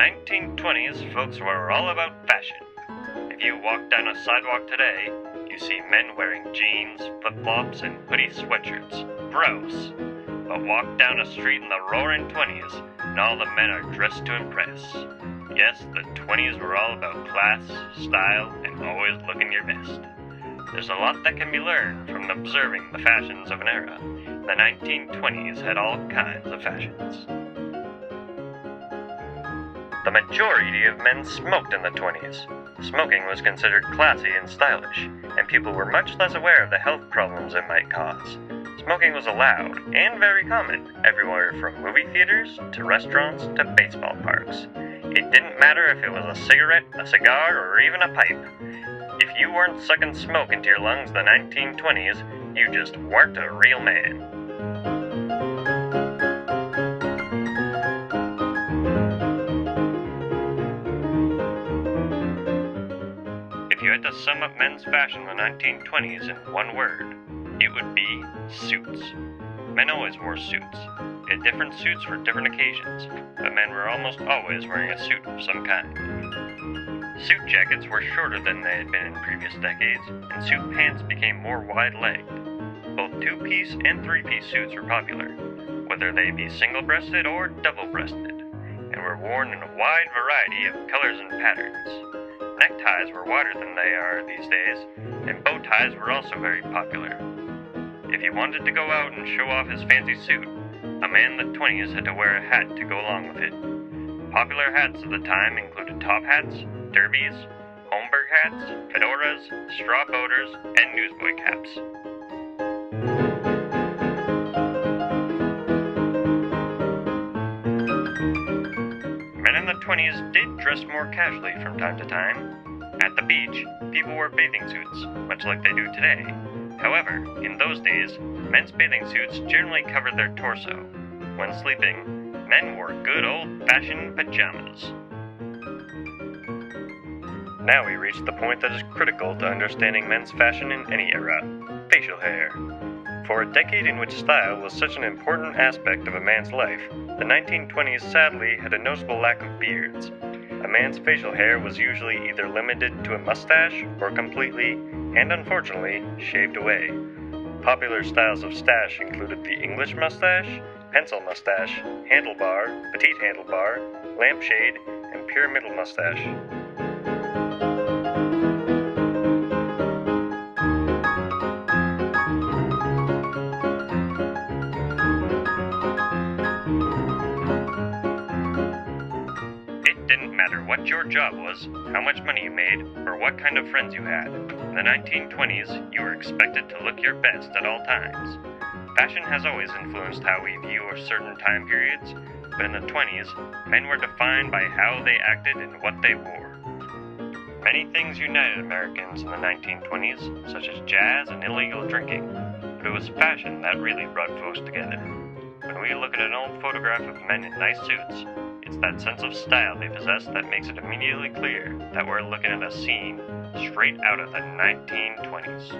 1920s, folks were all about fashion. If you walk down a sidewalk today, you see men wearing jeans, flip-flops, and hoodie sweatshirts. Gross. But walk down a street in the roaring 20s, and all the men are dressed to impress. Yes, the 20s were all about class, style, and always looking your best. There's a lot that can be learned from observing the fashions of an era. The 1920s had all kinds of fashions. The majority of men smoked in the 20s. Smoking was considered classy and stylish, and people were much less aware of the health problems it might cause. Smoking was allowed, and very common, everywhere from movie theaters, to restaurants, to baseball parks. It didn't matter if it was a cigarette, a cigar, or even a pipe. If you weren't sucking smoke into your lungs in the 1920s, you just weren't a real man. If you had to sum up men's fashion in the 1920s in one word, it would be suits. Men always wore suits. They had different suits for different occasions, but men were almost always wearing a suit of some kind. Suit jackets were shorter than they had been in previous decades, and suit pants became more wide-legged. Both two-piece and three-piece suits were popular, whether they be single-breasted or double-breasted, and were worn in a wide variety of colors and patterns. Neckties were wider than they are these days, and bow ties were also very popular. If you wanted to go out and show off his fancy suit, a man in the 20s had to wear a hat to go along with it. Popular hats of the time included top hats, derbies, Holmberg hats, fedoras, straw boaters, and newsboy caps. Men in the 20s did dress more casually from time to time. At the beach, people wore bathing suits, much like they do today. However, in those days, men's bathing suits generally covered their torso. When sleeping, men wore good old-fashioned pajamas. Now we reach the point that is critical to understanding men's fashion in any era: facial hair. For a decade in which style was such an important aspect of a man's life, the 1920s sadly had a noticeable lack of beards. A man's facial hair was usually either limited to a mustache or completely, and unfortunately, shaved away. Popular styles of stash included the English mustache, pencil mustache, handlebar, petite handlebar, lampshade, and pyramidal mustache. What your job was, how much money you made, or what kind of friends you had. In the 1920s, you were expected to look your best at all times. Fashion has always influenced how we view certain time periods, but in the 20s, men were defined by how they acted and what they wore. Many things united Americans in the 1920s, such as jazz and illegal drinking, but it was fashion that really brought folks together. When we look at an old photograph of men in nice suits, it's that sense of style they possess that makes it immediately clear that we're looking at a scene straight out of the 1920s.